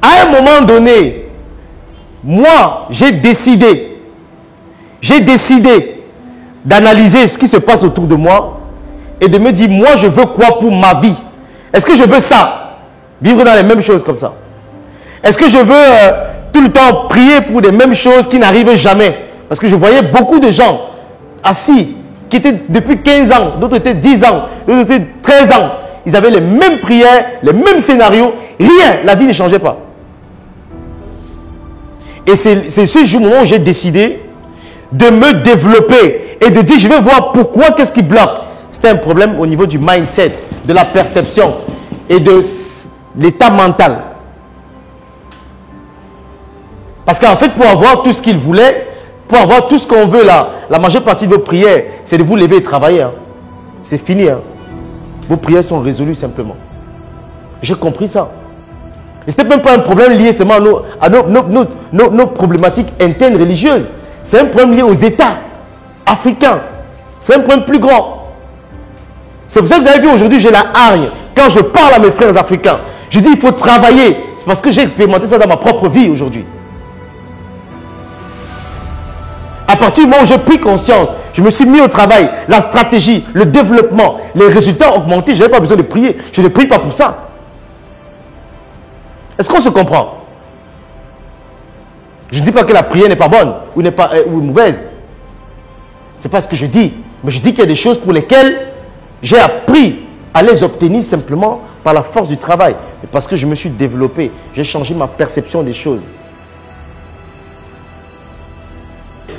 À un moment donné, moi, j'ai décidé d'analyser ce qui se passe autour de moi et de me dire, moi, je veux quoi pour ma vie? Est-ce que je veux ça? Vivre dans les mêmes choses comme ça? Est-ce que je veux tout le temps prier pour les mêmes choses qui n'arrivent jamais? Parce que je voyais beaucoup de gens assis, qui étaient depuis 15 ans, d'autres étaient 10 ans, d'autres étaient 13 ans. Ils avaient les mêmes prières, les mêmes scénarios, rien, la vie ne changeait pas. Et c'est ce jour où j'ai décidé de me développer et de dire, je vais voir pourquoi, qu'est-ce qui bloque. C'était un problème au niveau du mindset, de la perception et de l'état mental. Parce qu'en fait, pour avoir tout ce qu'il voulait, pour avoir tout ce qu'on veut là, la majeure partie de vos prières, c'est de vous lever et travailler. Hein. C'est fini. Hein. Vos prières sont résolues simplement. J'ai compris ça. Et ce n'est même pas un problème lié seulement à nos problématiques internes religieuses. C'est un problème lié aux États africains. C'est un problème plus grand. C'est pour ça que vous avez vu aujourd'hui, j'ai la hargne. Quand je parle à mes frères africains, je dis il faut travailler. C'est parce que j'ai expérimenté ça dans ma propre vie aujourd'hui. À partir du moment où j'ai pris conscience, je me suis mis au travail, la stratégie, le développement, les résultats ont augmenté, je n'avais pas besoin de prier. Je ne prie pas pour ça. Est-ce qu'on se comprend? Je ne dis pas que la prière n'est pas bonne ou mauvaise. Ce n'est pas ce que je dis. Mais je dis qu'il y a des choses pour lesquelles j'ai appris à les obtenir simplement par la force du travail. Et parce que je me suis développé, j'ai changé ma perception des choses.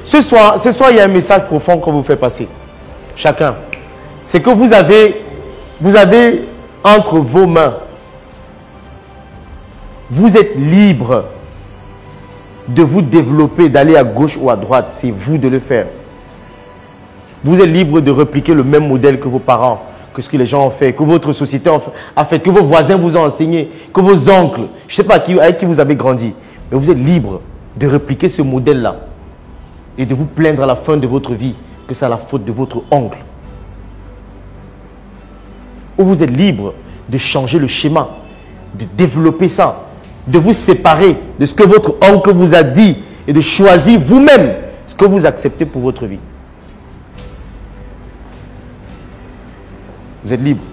Ce soir, il y a un message profond qu'on vous fait passer. Chacun. C'est que vous avez entre vos mains, vous êtes libre de vous développer, d'aller à gauche ou à droite. C'est vous de le faire. Vous êtes libre de répliquer le même modèle que vos parents, que ce que les gens ont fait, que votre société a fait, que vos voisins vous ont enseigné, que vos oncles, je ne sais pas avec qui vous avez grandi. Mais vous êtes libre de répliquer ce modèle-là et de vous plaindre à la fin de votre vie que c'est la faute de votre oncle. Ou vous êtes libre de changer le schéma, de développer ça, de vous séparer de ce que votre oncle vous a dit et de choisir vous-même ce que vous acceptez pour votre vie. Vous êtes libre.